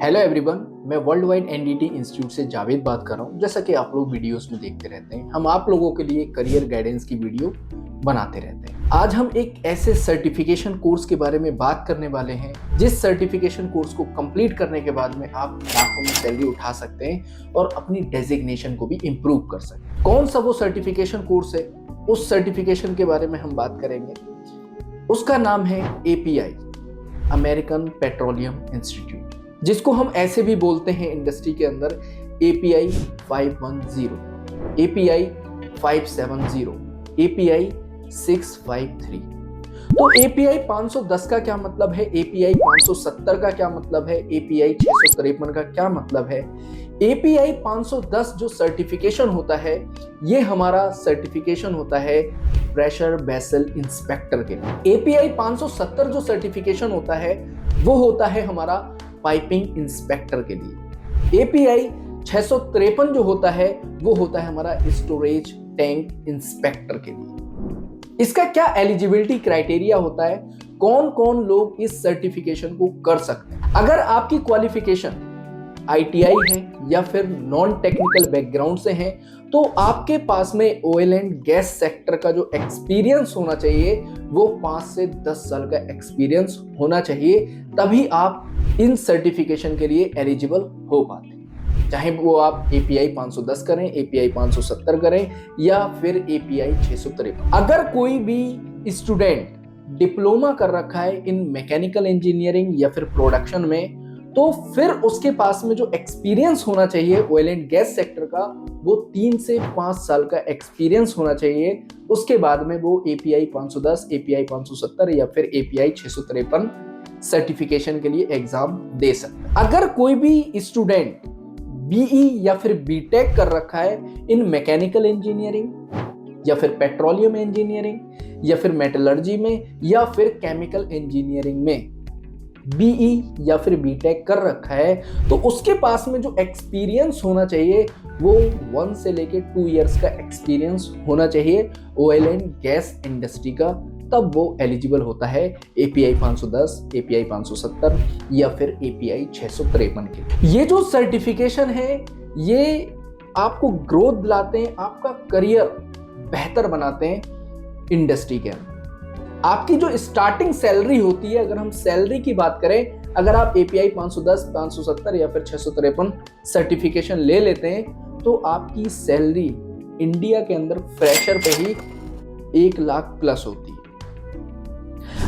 Hello everyone, मैं world wide NDT institute से जावेद बात कर रहा हूँ। जैसा कि आप लोग वीडियोस में देखते रहते हैं, हम आप लोगों के लिए करियर गाइडेंस की वीडियो बनाते रहते हैं। आज हम एक ऐसे सर्टिफिकेशन कोर्स के बारे में बात करने वाले हैं जिस सर्टिफिकेशन कोर्स को कंप्लीट करने के बाद में आप लाखों में सैलरी उठा सकते हैं और अपनी डेजिग्नेशन को भी इम्प्रूव कर सकते हैं। कौन सा वो सर्टिफिकेशन कोर्स है, उस सर्टिफिकेशन के बारे में हम बात करेंगे। उसका नाम है API, अमेरिकन पेट्रोलियम इंस्टीट्यूट, जिसको हम ऐसे भी बोलते हैं इंडस्ट्री के अंदर API 510, API 570, API 653। तो API 510 का क्या मतलब है, API 570 का क्या मतलब है, API 653 का क्या मतलब है। API 510 जो सर्टिफिकेशन होता है, ये हमारा सर्टिफिकेशन होता है प्रेशर वेसल इंस्पेक्टर के लिए। API 570 जो सर्टिफिकेशन होता है वो होता है हमारा पाइपिंग इंस्पेक्टर के लिए। API 653 जो होता है वो होता है हमारा स्टोरेज टैंक इंस्पेक्टर के लिए। इसका क्या एलिजिबिलिटी क्राइटेरिया होता है, कौन कौन लोग इस सर्टिफिकेशन को कर सकते हैं। अगर आपकी क्वालिफिकेशन ITI है या फिर नॉन टेक्निकल बैकग्राउंड से हैं, तो आपके पास में ऑयल एंड गैस सेक्टर का जो एक्सपीरियंस होना चाहिए वो 5 से 10 साल का एक्सपीरियंस होना चाहिए, तभी आप इन सर्टिफिकेशन के लिए एलिजिबल हो पाते हैं। चाहे वो आप API 510 करें, API 570 करें या फिर API 653। अगर कोई भी स्टूडेंट डिप्लोमा कर रखा है इन मैकेनिकल इंजीनियरिंग या फिर प्रोडक्शन में, तो फिर उसके पास में जो एक्सपीरियंस होना चाहिए ऑयल एंड गैस सेक्टर का वो 3 से 5 साल का एक्सपीरियंस होना चाहिए। उसके बाद में वो API 510, API 570 या फिर API 653 सर्टिफिकेशन के लिए एग्जाम दे सकता है। अगर कोई भी स्टूडेंट BE या फिर BTech कर रखा है इन मैकेनिकल इंजीनियरिंग या फिर पेट्रोलियम इंजीनियरिंग या फिर मेटलर्जी में या फिर केमिकल इंजीनियरिंग में BE या फिर BTech कर रखा है, तो उसके पास में जो एक्सपीरियंस होना चाहिए वो 1 से लेके 2 इयर्स का एक्सपीरियंस होना चाहिए ऑयल एंड गैस इंडस्ट्री का, तब वो एलिजिबल होता है API 510, API 570 या फिर API 653 के। ये जो सर्टिफिकेशन है ये आपको ग्रोथ दिलाते हैं, आपका करियर बेहतर बनाते हैं इंडस्ट्री के अंदर। आपकी जो स्टार्टिंग सैलरी होती है, अगर हम सैलरी की बात करें, अगर आप API 510, 570 या फिर 653 सर्टिफिकेशन ले लेते हैं तो आपकी सैलरी इंडिया के अंदर फ्रेशर पे ही 1 लाख प्लस होती है।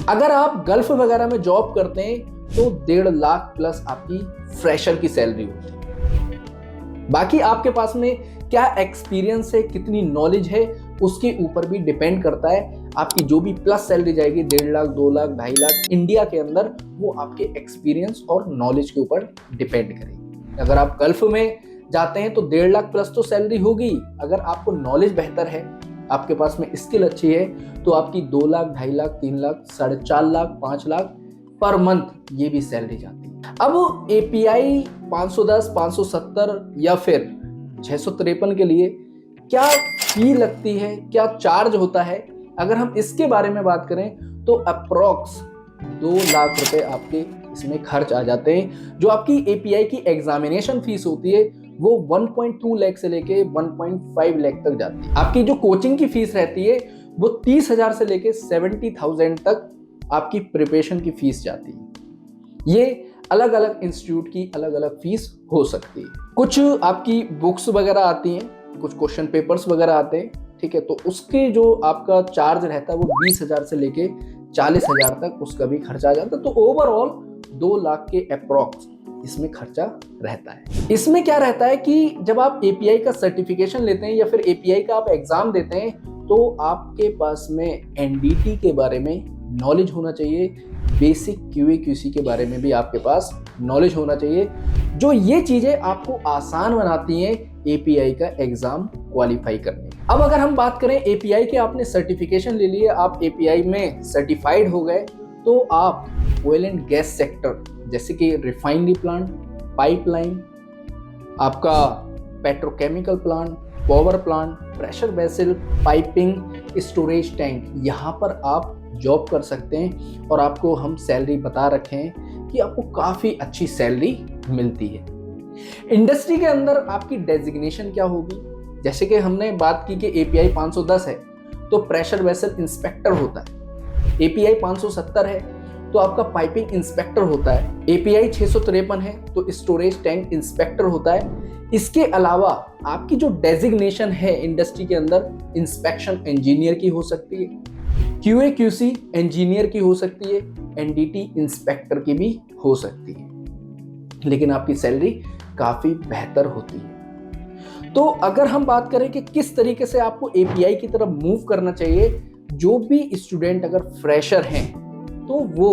अगर आप गल्फ वगैरह में जॉब करते हैं तो 1.5 लाख प्लस आपकी फ्रेशर की सैलरी होती है। बाकी आपके पास में क्या एक्सपीरियंस है, कितनी नॉलेज है, उसके ऊपर भी डिपेंड करता है। आपकी जो भी प्लस सैलरी जाएगी 1.5 लाख, 2 लाख, 2.5 लाख इंडिया के अंदर, वो आपके एक्सपीरियंस और नॉलेज के ऊपर डिपेंड करेगी। अगर आप गल्फ में जाते हैं तो 1.5 लाख प्लस तो सैलरी होगी। अगर आपको नॉलेज बेहतर है, आपके पास में स्किल अच्छी है, तो आपकी 2 लाख, 2.5 लाख, 3 लाख, 4.5 लाख, 5 लाख पर मंथ ये भी सैलरी जाती है। अब API 510, 570 या फिर 653 के लिए क्या फी लगती है, क्या चार्ज होता है, अगर हम इसके बारे में बात करें तो अप्रोक्स 2 लाख रुपए आपके इसमें खर्च आ जाते हैं। जो आपकी API की एग्जामिनेशन फीस होती है वो 1.2 लाख से लेके 1.5 लाख तक जाती है। आपकी जो कोचिंग की फीस रहती है वो 30,000 से लेके 70,000 तक आपकी प्रिपरेशन की फीस जाती है। ये अलग अलग इंस्टीट्यूट की अलग अलग फीस हो सकती है। कुछ आपकी बुक्स वगैरह आती हैं, कुछ क्वेश्चन पेपर्स वगैरह आते हैं, ठीक है, तो उसके जो आपका चार्ज रहता है वो 20,000 से लेके 40,000 तक उसका भी खर्चा आ जाता है। तो ओवरऑल 2 लाख के अप्रॉक्स इसमें खर्चा रहता है। इसमें क्या रहता है कि जब आप API का सर्टिफिकेशन लेते हैं या फिर API का आप एग्जाम देते हैं तो आपके पास में NDT के बारे में नॉलेज होना चाहिए, बेसिक QA/QC के बारे में भी आपके पास नॉलेज होना चाहिए। जो ये चीजें आपको आसान बनाती हैं API का एग्जाम क्वालिफाई करने। अब अगर हम बात करें API के, आपने सर्टिफिकेशन ले लिए, आप API में सर्टिफाइड हो गए, तो आप ऑयल एंड गैस सेक्टर जैसे कि रिफाइनरी प्लांट, पाइपलाइन, आपका petrochemical plant, power plant, pressure vessel, piping, storage tank, यहाँ पर आप जॉब कर सकते हैं। और आपको हम सैलरी बता रखे हैं कि आपको काफ़ी अच्छी सैलरी मिलती है। इंडस्ट्री के अंदर आपकी डेजिग्नेशन क्या होगी, जैसे कि हमने बात की कि API 510 है तो प्रेशर वेसल इंस्पेक्टर होता है, API 570 है तो आपका पाइपिंग इंस्पेक्टर होता है, API 653 है तो स्टोरेज टैंक इंस्पेक्टर होता है। इसके अलावा आपकी जो डेजिग्नेशन है इंडस्ट्री के अंदर, इंस्पेक्शन इंजीनियर की हो सकती है, QA QC इंजीनियर की हो सकती है, NDT इंस्पेक्टर की भी हो सकती है, लेकिन आपकी सैलरी काफ़ी बेहतर होती है। तो अगर हम बात करें कि किस तरीके से आपको API की तरफ मूव करना चाहिए, जो भी स्टूडेंट अगर फ्रेशर हैं तो वो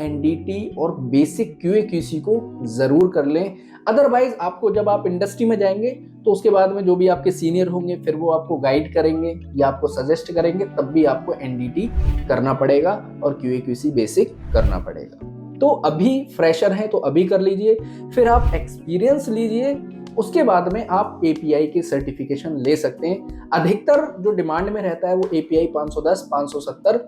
NDT और बेसिक QA QC को ज़रूर कर लें। अदरवाइज आपको जब आप इंडस्ट्री में जाएंगे तो उसके बाद में जो भी आपके सीनियर होंगे फिर वो आपको गाइड करेंगे या आपको सजेस्ट करेंगे, तब भी आपको NDT करना पड़ेगा और QA QC बेसिक करना पड़ेगा। तो अभी फ्रेशर हैं तो अभी कर लीजिए, फिर आप एक्सपीरियंस लीजिए, उसके बाद में आप API की सर्टिफिकेशन ले सकते हैं। अधिकतर जो डिमांड में रहता है वो API 510 570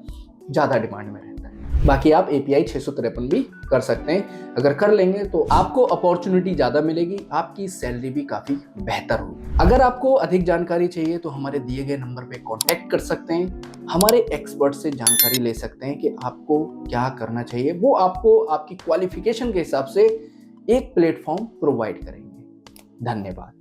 ज़्यादा डिमांड में रहता है। बाकी आप API 653 भी कर सकते हैं। अगर कर लेंगे तो आपको अपॉर्चुनिटी ज़्यादा मिलेगी, आपकी सैलरी भी काफ़ी बेहतर होगी। अगर आपको अधिक जानकारी चाहिए तो हमारे दिए गए नंबर पे कांटेक्ट कर सकते हैं, हमारे एक्सपर्ट से जानकारी ले सकते हैं कि आपको क्या करना चाहिए। वो आपको आपकी क्वालिफिकेशन के हिसाब से एक प्लेटफॉर्म प्रोवाइड करेंगे। धन्यवाद।